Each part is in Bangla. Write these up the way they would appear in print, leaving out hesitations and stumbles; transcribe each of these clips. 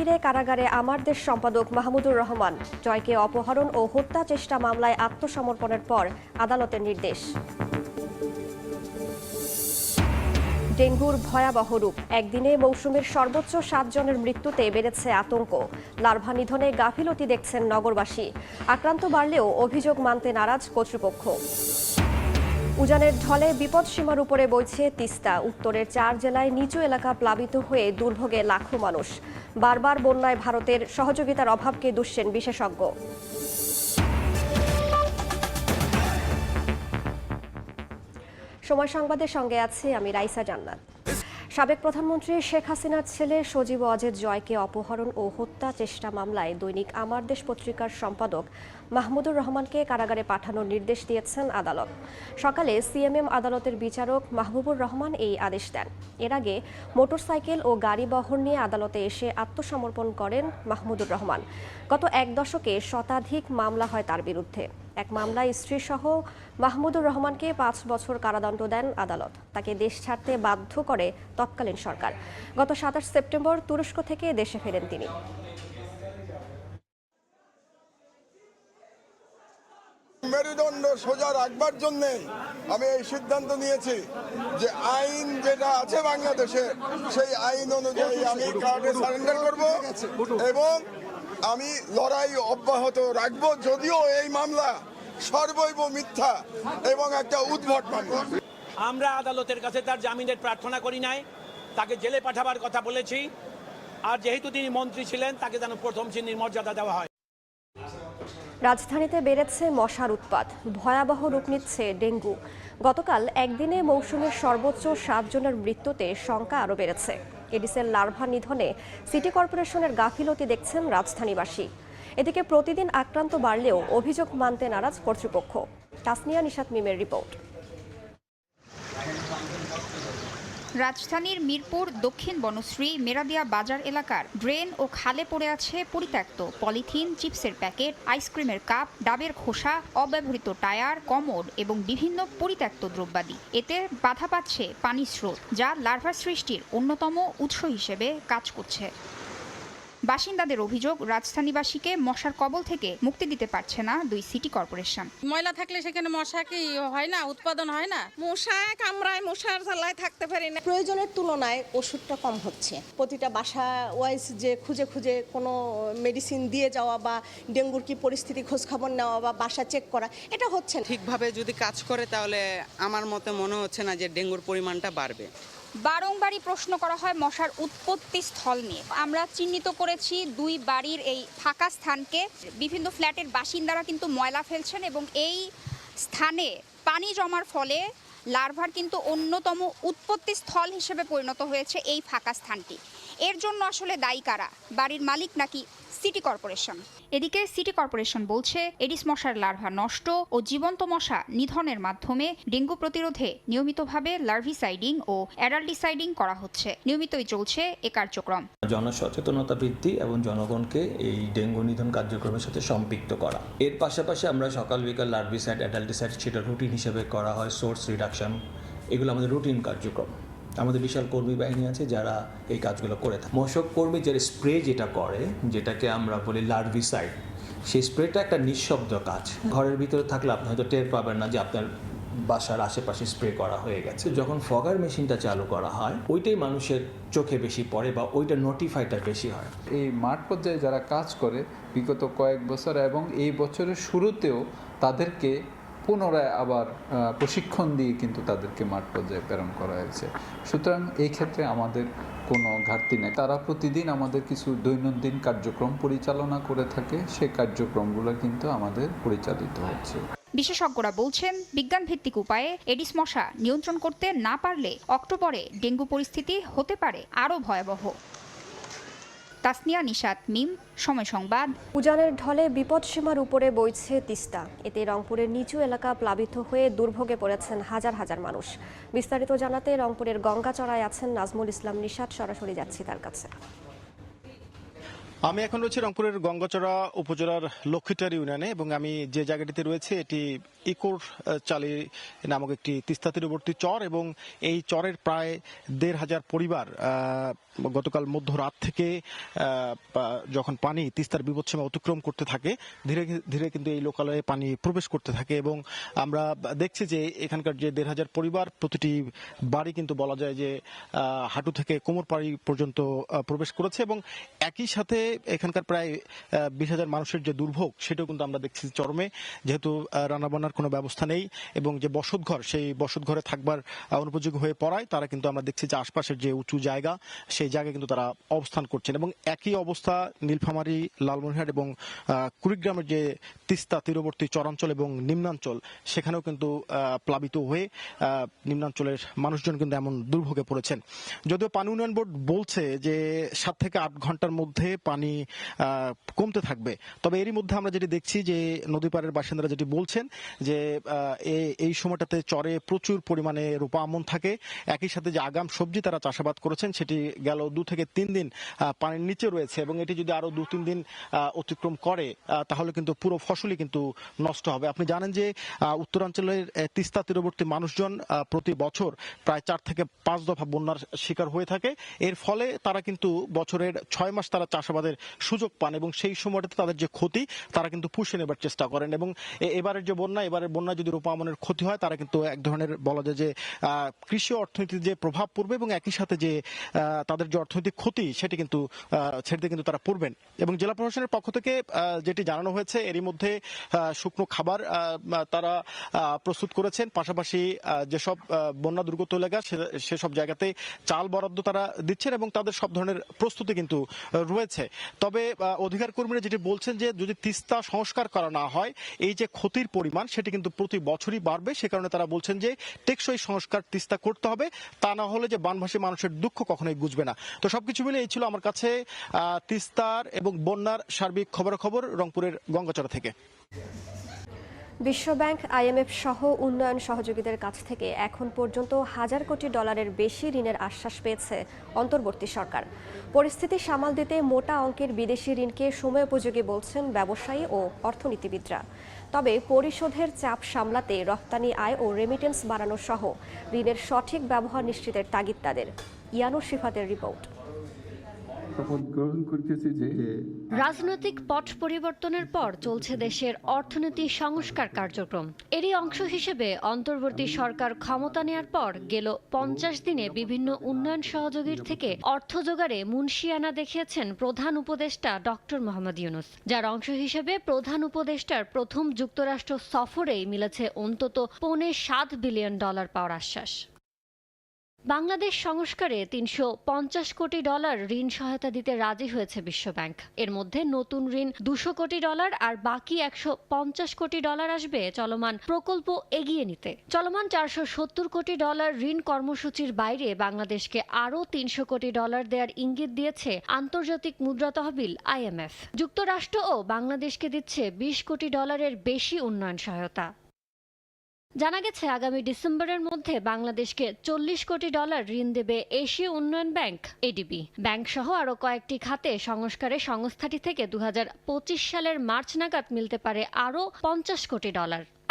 ঘিরে কারাগারে আমার দেশ সম্পাদক মাহমুদুর রহমান। জয়কে অপহরণ ও হত্যা চেষ্টা মামলায় আত্মসমর্পণের পর আদালতের নির্দেশ। ডেঙ্গুর ভয়াবহ রূপ, একদিনে মৌসুমের সর্বোচ্চ 7 জনের মৃত্যুতে বেড়েছে আতঙ্ক। লার্ভা নিধনে গাফিলতি দেখছেন নগরবাসী। আক্রান্ত বাড়লেও অভিযোগ মানতে নারাজ কর্তৃপক্ষ। উজানের ঢলে বিপদসীমার উপরে বইছে তিস্তা। উত্তরের 4 জেলায় নিচু এলাকা প্লাবিত হয়ে দুর্ভোগে লাখো মানুষ। বারবার বন্যায় ভারতের সহযোগিতার অভাবকে দুষছেন বিশেষজ্ঞ। সময় সংবাদের সঙ্গে আছি আমি রাইসা জান্নাত। সাবেক প্রধানমন্ত্রী শেখ হাসিনার ছেলে সজীব ওয়াজেদ জয়কে অপহরণ ও হত্যা চেষ্টা মামলায় দৈনিক আমার দেশ পত্রিকার সম্পাদক মাহমুদুর রহমানকে কারাগারে পাঠানোর নির্দেশ দিয়েছেন আদালত। সকালে সিএমএম আদালতের বিচারক মাহবুবুর রহমান এই আদেশ দেন। এর আগে মোটরসাইকেল ও গাড়ি বহর নিয়ে আদালতে এসে আত্মসমর্পণ করেন মাহমুদুর রহমান। গত 1 দশকে শতাধিক মামলা হয় তার বিরুদ্ধে। এক মামলায় স্ত্রীসহ মাহমুদুর রহমানকে 5 বছর কারাদণ্ড দেন আদালত। তাকে দেশ ছাড়তে বাধ্য করে তৎকালীন সরকার। গত 27 সেপ্টেম্বর তুরস্ক থেকে দেশে ফেরেন তিনি। মেরুদণ্ড সোজা রাখবার জন্য আমি এই সিদ্ধান্ত নিয়েছি যে আইন যেটা আছে বাংলাদেশে সেই আইন অনুযায়ী আমি কার্ডে সারেন্ডার করব এবং আমি লড়াই অব্যাহত রাখবো, যদিও এই মামলা সর্বৈব মিথ্যা এবং একটা উদ্ভট মামলা। আমরা আদালতের কাছে তার জামিনের প্রার্থনা করি নাই, তাকে জেলে পাঠাবার কথা বলেছি। আর যেহেতু তিনি মন্ত্রী ছিলেন, তাকে যেন প্রথম শ্রেণীর মর্যাদা দেওয়া হয়। রাজধানীতে বেড়েছে মশার উৎপাত, ভয়াবহ রূপ নিচ্ছে ডেঙ্গু। গতকাল একদিনে মৌসুমের সর্বোচ্চ 7 জনের মৃত্যুতে সংখ্যা আরও বেড়েছে। এডিসের লার্ভা নিধনে সিটি কর্পোরেশনের গাফিলতি দেখছেন রাজধানীবাসী। এদিকে প্রতিদিন আক্রান্ত বাড়লেও অভিযোগ মানতে নারাজ কর্তৃপক্ষ। তাসনিয়া নিশাত মিমের রিপোর্ট। রাজধানীর মিরপুর দক্ষিণ বনশ্রী মেরাদিয়া বাজার এলাকার ড্রেন ও খালে পড়ে আছে পরিত্যক্ত পলিথিন, চিপসের প্যাকেট, আইসক্রিমের কাপ, ডাবের খোসা, অব্যবহৃত টায়ার, কমোড এবং বিভিন্ন পরিত্যক্ত দ্রব্যাদি। এতে বাধা পাচ্ছে পানির স্রোত, যা লার্ভা সৃষ্টির অন্যতম উৎস হিসেবে কাজ করছে। বাসিন্দাদের অভিযোগ, রাজধানীবাসীকে মশার কবল থেকে মুক্তি দিতে পারছে না 2 সিটি কর্পোরেশন। ময়লা থাকলে সেখানে মশা কি হয় না, উৎপাদন হয় না। মশায় কামড়ায়, মশার জ্বালায় থাকতে পারি না। প্রয়োজনের তুলনায় ওষুধটা কম হচ্ছে। প্রতিটা বাসা ওয়াইজ যে খুঁজে খুঁজে কোনো মেডিসিন দিয়ে যাওয়া বা ডেঙ্গুর কি পরিস্থিতি খোঁজ খবর নেওয়া বা বাসা চেক করা, এটা হচ্ছে না। ঠিকভাবে যদি কাজ করে তাহলে আমার মতে মনে হচ্ছে না যে ডেঙ্গুর পরিমাণটা বাড়বে। বারংবারই প্রশ্ন করা হয় মশার উৎপত্তি স্থল নিয়ে। আমরা চিহ্নিত করেছি 2 বাড়ির এই ফাঁকা স্থানকে। বিভিন্ন ফ্ল্যাটের বাসিন্দারা কিন্তু ময়লা ফেলছেন এবং এই স্থানে পানি জমার ফলে লার্ভার কিন্তু অন্যতম উৎপত্তি স্থল হিসেবে পরিণত হয়েছে এই ফাঁকা স্থানটি। এর জন্য আসলে দায়ী কারা? বাড়ির মালিক নাকি সিটি কর্পোরেশন? এদিকে সিটি কর্পোরেশন বলছে এডিস মশার লার্ভা নষ্ট ও জীবন্ত মশা নিধনের মাধ্যমে ডেঙ্গু প্রতিরোধে নিয়মিতভাবে লার্ভিসাইডিং ও অ্যাডাল্টিসাইডিং করা হচ্ছে। নিয়মিতই চলছে এ কার্যক্রম। জনসচেতনতা বৃদ্ধি এবং জনগণকে এই ডেঙ্গু নিধন কার্যক্রমের সাথে সম্পৃক্ত করা। এর পাশাপাশি আমরা সকাল বিকাল লার্ভিসাইড, অ্যাডাল্টিসাইড সেটা রুটিন হিসেবে করা হয়। সোর্স রিডাকশন, এগুলো আমাদের রুটিন কার্যক্রম। আমাদের বিশাল কর্মী বাহিনী আছে যারা এই কাজগুলো করে থাকে। মশক কর্মী যারা স্প্রে যেটা করে, যেটাকে আমরা বলি লার্ভিসাইড, সেই স্প্রেটা একটা নিঃশব্দ কাজ। ঘরের ভিতরে থাকলে আপনি হয়তো টের পাবেন না যে আপনার বাসার আশেপাশে স্প্রে করা হয়ে গেছে। যখন ফগার মেশিনটা চালু করা হয়, ওইটাই মানুষের চোখে বেশি পড়ে বা ওইটা নোটিফাইটা বেশি হয়। এই মাঠ পর্যায়ে যারা কাজ করে বিগত কয়েক বছর এবং এই বছরের শুরুতেও তাদেরকে পুনরায় আবার প্রশিক্ষণ দিয়ে কিন্তু তাদেরকে মাঠ পর্যায়ে প্রেরণ করা হয়েছে। সুতরাং এই ক্ষেত্রে আমাদের কোনো ঘাটতি নেই। তারা প্রতিদিন আমাদের কিছু দৈনন্দিন কার্যক্রম পরিচালনা করে থাকে, সেই কার্যক্রমগুলো কিন্তু আমাদের পরিচালিত হচ্ছে। বিশেষজ্ঞরা বলছেন বিজ্ঞানভিত্তিক উপায়ে এডিস মশা নিয়ন্ত্রণ করতে না পারলে অক্টোবরে ডেঙ্গু পরিস্থিতি হতে পারে আরও ভয়াবহ। তাসনিয়া নিশাত মিম, সময় সংবাদ। উজানের ঢলে বিপদসীমার উপরে বইছে তিস্তা। এতে রংপুরের নিচু এলাকা প্লাবিত হয়ে দুর্ভোগে পড়েছেন হাজার হাজার মানুষ। বিস্তারিত জানাতে রংপুরের গঙ্গাচড়ায় আছেন নাজমুল ইসলাম নিশাত। সরাসরি যাচ্ছি তার কাছে। আমি এখন রয়েছি রংপুরের গঙ্গাচড়া উপজেলার লক্ষ্মীটার ইউনিয়নে এবং আমি যে জায়গাটিতে রয়েছে এটি ইকোর চালি নামক একটি তিস্তা তীরবর্তী চর এবং এই চরের প্রায় ১,৫০০ পরিবার গতকাল মধ্যরাত থেকে যখন পানি তিস্তার বিপদসীমা অতিক্রম করতে থাকে ধীরে ধীরে কিন্তু এই লোকালয়ে পানি প্রবেশ করতে থাকে এবং আমরা দেখছি যে এখানকার যে ১,৫০০ পরিবার প্রতিটি বাড়ি কিন্তু বলা যায় যে হাঁটু থেকে কোমর পাড়ি পর্যন্ত প্রবেশ করেছে এবং একই সাথে এখানকার প্রায় ২০,০০০ মানুষের যে দুর্ভোগ সেটাও কিন্তু আমরা দেখছি চরমে, যেহেতু রান্নাবান্নার কোনো ব্যবস্থা নেই এবং যে বসতঘর সেই বসতঘরে থাকবার অনুপযোগী হয়ে পড়ায় তারা কিন্তু আমরা দেখছি যে আশপাশের যে উঁচু জায়গা সেই জায়গায় কিন্তু তারা অবস্থান করছেন এবং একই অবস্থা নীলফামারী, লালমনিরহাট এবং কুড়িগ্রামের যে তিস্তা তীরবর্তী চরাঞ্চল এবং নিম্নাঞ্চল সেখানেও কিন্তু প্লাবিত হয়ে নিম্নাঞ্চলের মানুষজন কিন্তু এমন দুর্ভোগে পড়েছেন। যদিও পানি উন্নয়ন বোর্ড বলছে যে ৭ থেকে ৮ ঘন্টার মধ্যে পানি কমতে থাকবে, তবে এরই মধ্যে আমরা যেটি দেখছি যে নদীপাড়ের বাসিন্দারা যেটি বলছেন যে এই সময়টাতে চরে প্রচুর পরিমাণে রূপা আমন থাকে, একই সাথে যে আগাম সবজি তারা চাষাবাদ করেছেন সেটি গেল 2 থেকে 3 দিন পানির নিচে রয়েছে এবং এটি যদি আরো 2-3 দিন অতিক্রম করে তাহলে কিন্তু পুরো ফসলই কিন্তু নষ্ট হবে। আপনি জানেন যে উত্তরাঞ্চলের তিস্তা তীরবর্তী মানুষজন প্রতি বছর প্রায় 4 থেকে 5 দফা বন্যার শিকার হয়ে থাকে। এর ফলে তারা কিন্তু বছরের 6 মাস তারা চাষাবাদের সুযোগ পান এবং সেই সময়টাতে তাদের যে ক্ষতি তারা কিন্তু পুষে নেবার চেষ্টা করেন এবং এবারের যে এবারের বন্যা যদি রূপা আমনের ক্ষতি হয় তারা কিন্তু এক ধরনের বলা যায় যে কৃষি অর্থনীতির যে প্রভাব পড়বে এবং একই সাথে যে তাদের যে অর্থনৈতিক ক্ষতি সেটি কিন্তু ছেড়ে কিন্তু তারা পড়বেন এবং জেলা প্রশাসনের পক্ষ থেকে যেটি জানানো হয়েছে এরই মধ্যে শুকনো খাবার তারা প্রস্তুত করেছেন, পাশাপাশি যেসব বন্যা দুর্গত এলাকা সেসব জায়গাতে চাল বরাদ্দ তারা দিচ্ছেন এবং তাদের সব ধরনের প্রস্তুতি কিন্তু রয়েছে। তবে অধিকার কর্মীরা যেটি বলছেন যে যদি তিস্তা সংস্কার করা না হয় এই যে ক্ষতির পরিমাণ সেটি কিন্তু প্রতি বছরই বাড়বে, সে কারণে তারা বলছেন যে টেকসই সংস্কার তিস্তা করতে হবে, তা না হলে যে বানভাসী মানুষের দুঃখ কখনোই বুঝবে না। তো সবকিছু মিলে এই ছিল আমার কাছে তিস্তার এবং বন্যার সার্বিক খবরাখবর রংপুরের গঙ্গাচড়া থেকে। বিশ্বব্যাংক, IMF সহ উন্নয়ন সহযোগীদের কাছ থেকে এখন পর্যন্ত $1,000 কোটি বেশি ঋণের আশ্বাস পেয়েছে অন্তর্বর্তী সরকার। পরিস্থিতি সামাল দিতে মোটা অঙ্কের বিদেশি ঋণকে সময়োপযোগী বলছেন ব্যবসায়ী ও অর্থনীতিবিদরা। তবে পরিশোধের চাপ সামলাতে রপ্তানি আয় ও রেমিটেন্স বাড়ানো সহ ঋণের সঠিক ব্যবহার নিশ্চিতের তাগিদ তাদের। ইয়ানুর শিফাতের রিপোর্ট। রাজনৈতিক পট পরিবর্তনের পর চলছে দেশের অর্থনীতি সংস্কার কার্যক্রম। এরই অংশ হিসেবে অন্তর্বর্তী সরকার ক্ষমতা নেয়ার পর গেল 50 দিনে বিভিন্ন উন্নয়ন সহযোগীর থেকে অর্থ জোগাড়ে মুনশিয়ানা দেখিয়েছেন প্রধান উপদেষ্টা ডক্টর মোহাম্মদ ইউনূস, যার অংশ হিসেবে প্রধান উপদেষ্টার প্রথম যুক্তরাষ্ট্র সফরেই মিলেছে অন্তত $7 বিলিয়ন পাওয়ার আশ্বাস। বাংলাদেশ সংস্কারে $350 কোটি ঋণ সহায়তা দিতে রাজি হয়েছে বিশ্বব্যাংক। এর মধ্যে নতুন ঋণ $200 কোটি আর বাকি $150 কোটি আসবে চলমান প্রকল্প এগিয়ে নিতে। চলমান $470 কোটি ঋণ কর্মসূচির বাইরে বাংলাদেশকে আরও $300 কোটি দেওয়ার ইঙ্গিত দিয়েছে আন্তর্জাতিক মুদ্রা তহবিল IMF। যুক্তরাষ্ট্রও বাংলাদেশকে দিচ্ছে $20 কোটি বেশি উন্নয়ন সহায়তা। জানা গেছে আগামী ডিসেম্বরের মধ্যে বাংলাদেশকে $40 কোটি ঋণ দেবে এশীয় উন্নয়ন ব্যাংক ADB। ব্যাংক সহ আরও কয়েকটি খাতে সংস্কারে সংস্থাটি থেকে 2025 সালের মার্চ নাগাদ মিলতে পারে আরও $50 কোটি।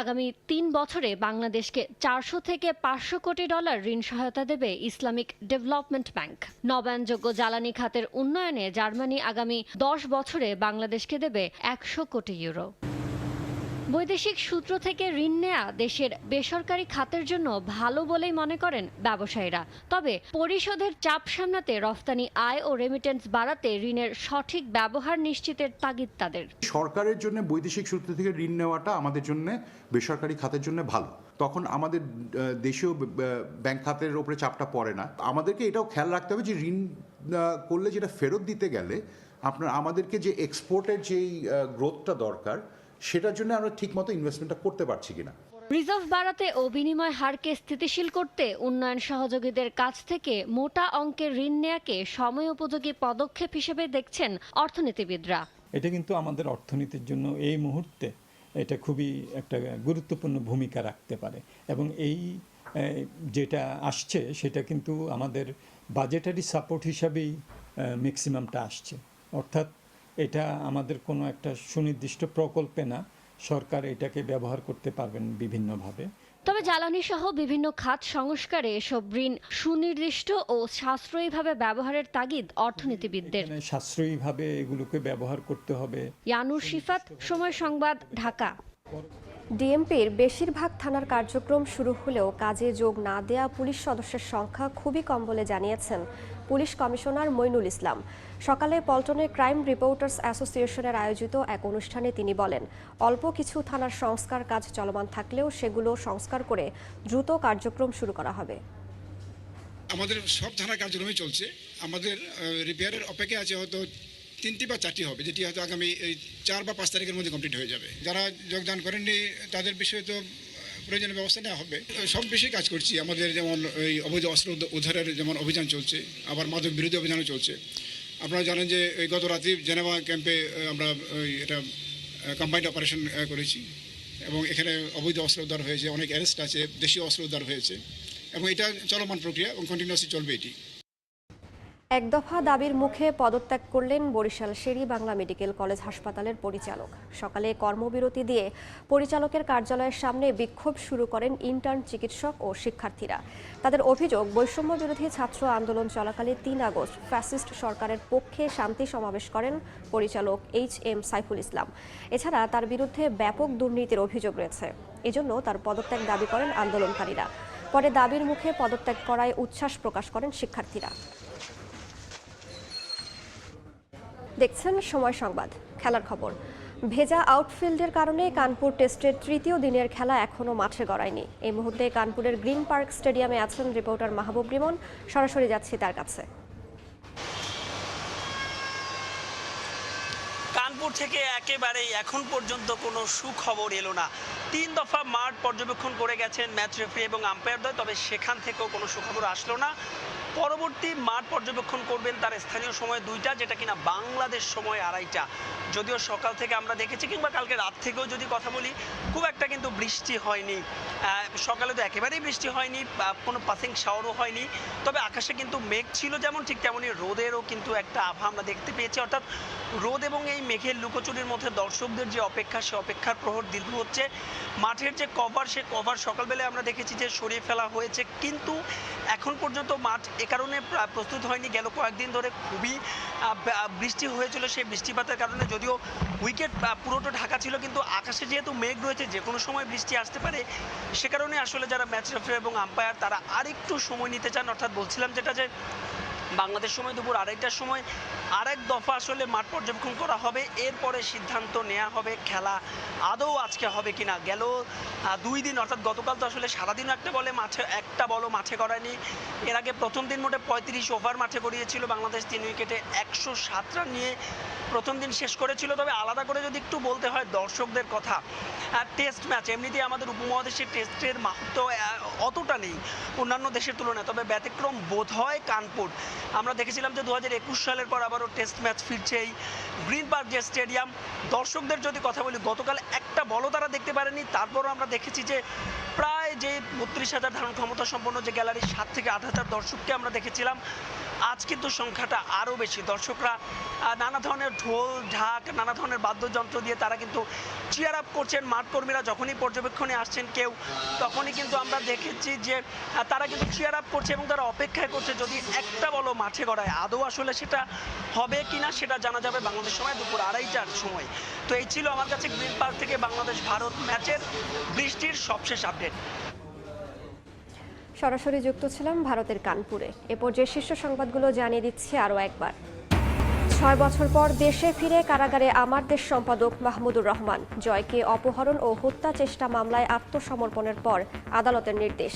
আগামী 3 বছরে বাংলাদেশকে $400 থেকে $500 কোটি ঋণ সহায়তা দেবে ইসলামিক ডেভেলপমেন্ট ব্যাংক। নবায়নযোগ্য জ্বালানি খাতের উন্নয়নে জার্মানি আগামী 10 বছরে বাংলাদেশকে দেবে €100 কোটি। বৈদেশিক সূত্র থেকে ঋণ নেয়া দেশের বেসরকারি খাতের জন্য ভালো বলেই মনে করেন ব্যবসায়ীরা। তবে পরিশোধের চাপ সামলাতে রফতানি আয় ও রেমিটেন্স বাড়াতে ঋণের সঠিক ব্যবহার নিশ্চিতের তাগিদ তাদের। সরকারের জন্য বৈদেশিক সূত্র থেকে ঋণ নেওয়াটা আমাদের জন্য বেসরকারি খাতের জন্য ভালো, তখন আমাদের দেশীয় ব্যাংক খাতের উপরে চাপটা পড়ে না। আমাদেরকে এটাও খেয়াল রাখতে হবে যে ঋণ করলে যেটা ফেরত দিতে গেলে আমাদেরকে যে এক্সপোর্টের যেই গ্রোথটা দরকার সেটার জন্য আমরা ঠিকমতো ইনভেস্টমেন্টটা করতে পারছি কিনা। রিজার্ভ বাড়াতে ও বিনিময় হারকে স্থিতিশীল করতে উন্নয়ন সহযোগীদের কাছ থেকে মোটা অঙ্কের ঋণ নেয়াকে সময়োপযোগী পদক্ষেপ হিসেবে দেখছেন অর্থনীতিবিদরা। এটা কিন্তু আমাদের অর্থনীতির জন্য এই মুহূর্তে এটা খুবই একটা গুরুত্বপূর্ণ ভূমিকা রাখতে পারে এবং এই যেটা আসছে সেটা কিন্তু আমাদের বাজেটারি সাপোর্ট হিসাবেই ম্যাক্সিমামটা আসছে, অর্থাৎ এটা আমাদের কোনো একটা সুনির্দিষ্ট প্রকল্পে না, সরকার এটাকে ব্যবহার করতে পারবেন বিভিন্নভাবে। তবে জ্বালানি সহ বিভিন্ন খাত সংস্কারে এসব ঋণ সুনির্দিষ্ট ও সাশ্রয়ীভাবে ব্যবহারের তাগিদ অর্থনীতিবিদদের। সাশ্রয়ীভাবে এগুলোকে ব্যবহার করতে হবে। ইয়ানুর শিফাত, সময় সংবাদ, ঢাকা। ডিএমপির বেশিরভাগ থানার কার্যক্রম শুরু হলেও কাজে যোগ না দেয়া পুলিশ সদস্যের সংখ্যা খুবই কম বলে জানিয়েছেন পুলিশ কমিশনার মইনুল ইসলাম। সকালে পল্টনে ক্রাইম রিপোর্টার্স অ্যাসোসিয়েশনের আয়োজিত এক অনুষ্ঠানে তিনি বলেন, অল্প কিছু থানার সংস্কার কাজ চলমান থাকলেও সেগুলো সংস্কার করে দ্রুত কার্যক্রম শুরু করা হবে। আমাদের সব থানার কার্যক্রমই চলছে, আমাদের রিপেয়ারের অপেক্ষা আছে হয়তো 3টি বা 4টি হবে, যেটি হয়তো আগামী 4 বা 5 তারিখের মধ্যে কমপ্লিট হয়ে যাবে। যারা যোগদান করেননি তাদের বিষয়ে তো প্রয়োজনীয় ব্যবস্থা নেওয়া হবে। সব বিষয়ে কাজ করছি, আমাদের যেমন এই অবৈধ অস্ত্র উদ্ধারের যেমন অভিযান চলছে, আবার মাদক বিরোধী অভিযানও চলছে। আপনারা জানেন যে গত রাতে জেনেভা ক্যাম্পে আমরা এটা কম্বাইন্ড অপারেশন করেছি এবং এখানে অবৈধ অস্ত্র উদ্ধার হয়েছে, অনেক অ্যারেস্ট আছে, দেশীয় অস্ত্র উদ্ধার হয়েছে এবং এটা চলমান প্রক্রিয়া এবং কন্টিনিউয়াসলি চলবে এটি। এক দফা দাবির মুখে পদত্যাগ করলেন বরিশাল শের-ই বাংলা মেডিকেল কলেজ হাসপাতালের পরিচালক। সকালে কর্মবিরতি দিয়ে পরিচালকের কার্যালয়ের সামনে বিক্ষোভ শুরু করেন ইন্টার্ন চিকিৎসক ও শিক্ষার্থীরা। তাদের অভিযোগ, বৈষম্য বিরোধী ছাত্র আন্দোলন চলাকালে 3 আগস্ট ফ্যাসিস্ট সরকারের পক্ষে শান্তি সমাবেশ করেন পরিচালক HM সাইফুল ইসলাম। এছাড়া তার বিরুদ্ধে ব্যাপক দুর্নীতির অভিযোগ রয়েছে, এজন্য তার পদত্যাগ দাবি করেন আন্দোলনকারীরা। পরে দাবির মুখে পদত্যাগ করায় উচ্ছ্বাস প্রকাশ করেন শিক্ষার্থীরা। দেখছেন সময় সংবাদ। খেলার খবর। ভেজা আউটফিল্ডের কারণে কানপুর টেস্টের 3য় দিনের খেলা এখনও মাঠে গড়ায়নি। এই মুহূর্তে কানপুরের গ্রিন পার্ক স্টেডিয়ামে আছেন রিপোর্টার মাহবুব রিমন। সরাসরি যাচ্ছি তার কাছে। কানপুর থেকে একেবারে এখন পর্যন্ত কোনো সুখবর এলো না। 3 দফা মাঠ পর্যবেক্ষণ করে গেছেন ম্যাচ রেফারি এবং আম্পায়ারদ্বয়, তবে সেখান থেকেও কোনো সুখবর আসলো না। পরবর্তী মাঠ পর্যবেক্ষণ করবেন তার স্থানীয় সময় 2টা, যেটা কিনা বাংলাদেশ সময় 2:30। যদিও সকাল থেকে আমরা দেখেছি, কিংবা কালকে রাত থেকেও যদি কথা বলি, খুব একটা কিন্তু বৃষ্টি হয়নি। সকালে তো একেবারেই বৃষ্টি হয়নি, কোনো পাসিং শাওয়ারও হয়নি। তবে আকাশে কিন্তু মেঘ ছিল যেমন, ঠিক তেমনই রোদেরও কিন্তু একটা আভা আমরা দেখতে পেয়েছি। অর্থাৎ রোদ এবং এই মেঘের লুকোচুরির মধ্যে দর্শকদের যে অপেক্ষা, সে অপেক্ষার প্রহর দীর্ঘ হচ্ছে। মাঠের যে কভার, সে কভার সকালবেলায় আমরা দেখেছি যে সরিয়ে ফেলা হয়েছে, কিন্তু এখন পর্যন্ত মাঠ এ কারণে প্রস্তুত হয়নি। গেল কয়েকদিন ধরে খুবই বৃষ্টি হয়েছিল, সেই বৃষ্টিপাতের কারণে যদিও উইকেট পুরোটা ঢাকা ছিল, কিন্তু আকাশে যেহেতু মেঘ রয়েছে, যে কোনো সময় বৃষ্টি আসতে পারে। সে কারণে আসলে যারা ম্যাচ রেফারি এবং আম্পায়ার, তারা আরেকটু সময় নিতে চান। অর্থাৎ বলছিলাম যেটা, যে বাংলাদেশ সময় দুপুর 2:30টার সময় আরেক দফা আসলে মাঠ পর্যবেক্ষণ করা হবে, এরপরে সিদ্ধান্ত নেওয়া হবে খেলা আদৌ আজকে হবে কিনা। গেল 2 দিন, অর্থাৎ গতকাল তো আসলে সারাদিনও একটা বলও মাঠে করায়নি। এর আগে প্রথম দিন মোটে 35 ওভার মাঠে করিয়েছিল বাংলাদেশ, 3 উইকেটে 107 রান নিয়ে প্রথম দিন শেষ করেছিল। তবে আলাদা করে যদি একটু বলতে হয় দর্শকদের কথা, টেস্ট ম্যাচ এমনিতেই আমাদের উপমহাদেশের টেস্টের মাহাত্ম অতটা নেই অন্যান্য দেশের তুলনায়, তবে ব্যতিক্রম বোধ হয় কানপুর। আমরা দেখেছিলাম যে 2021 সালের পর আবারও টেস্ট ম্যাচ ফিরছে এই গ্রিন পার্ক যে স্টেডিয়াম। দর্শকদের যদি কথা বলি, গতকাল একটা বলও তারা দেখতে পারেনি। তারপরও আমরা দেখেছি যে প্রায় যে 32,000 ধারণ ক্ষমতা সম্পন্ন যে গ্যালারি, 7 থেকে 8,000 দর্শককে আমরা দেখেছিলাম। আজ কিন্তু সংখ্যাটা আরও বেশি। দর্শকরা নানা ধরনের ঢোল ঢাক, নানা ধরনের বাদ্যযন্ত্র দিয়ে তারা কিন্তু চিয়ার আপ করছেন। মাঠকর্মীরা যখনই পর্যবেক্ষণে আসছেন কেউ, তখনই কিন্তু আমরা দেখেছি যে তারা কিন্তু চিয়ার আপ করছে এবং তারা অপেক্ষায় করছে যদি একটা বলো মাঠে গড়ায়। আদৌ আসলে সেটা হবে কিনা সেটা জানা যাবে বাংলাদেশ সময় দুপুর 2:30টার সময়। তো এই ছিল আমার কাছে গ্রিন পার্ক থেকে বাংলাদেশ ভারত ম্যাচের বৃষ্টির সবশেষ আপডেট। সরাসরি যুক্ত ছিলাম ভারতের কানপুরে। এরপর যে শীর্ষ সংবাদগুলো জানিয়ে দিচ্ছি আরও একবার। 6 বছর পর দেশে ফিরে কারাগারে আমার দেশ সম্পাদক মাহমুদুর রহমান। জয়কে অপহরণ ও হত্যা চেষ্টা মামলায় আত্মসমর্পণের পর আদালতের নির্দেশ।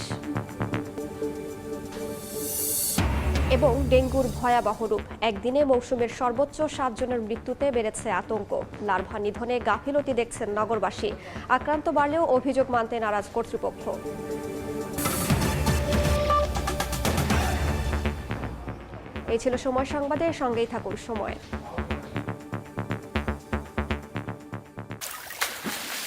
এবং ডেঙ্গুর ভয়াবহ রূপ, একদিনে মৌসুমের সর্বোচ্চ 7 জনের মৃত্যুতে বেড়েছে আতঙ্ক। লার্ভা নিধনে গাফিলতি দেখছেন নগরবাসী। আক্রান্ত বাড়লেও অভিযোগ মানতে নারাজ কর্তৃপক্ষ। এই ছিল সময় সংবাদে, সঙ্গেই থাকুন সময়।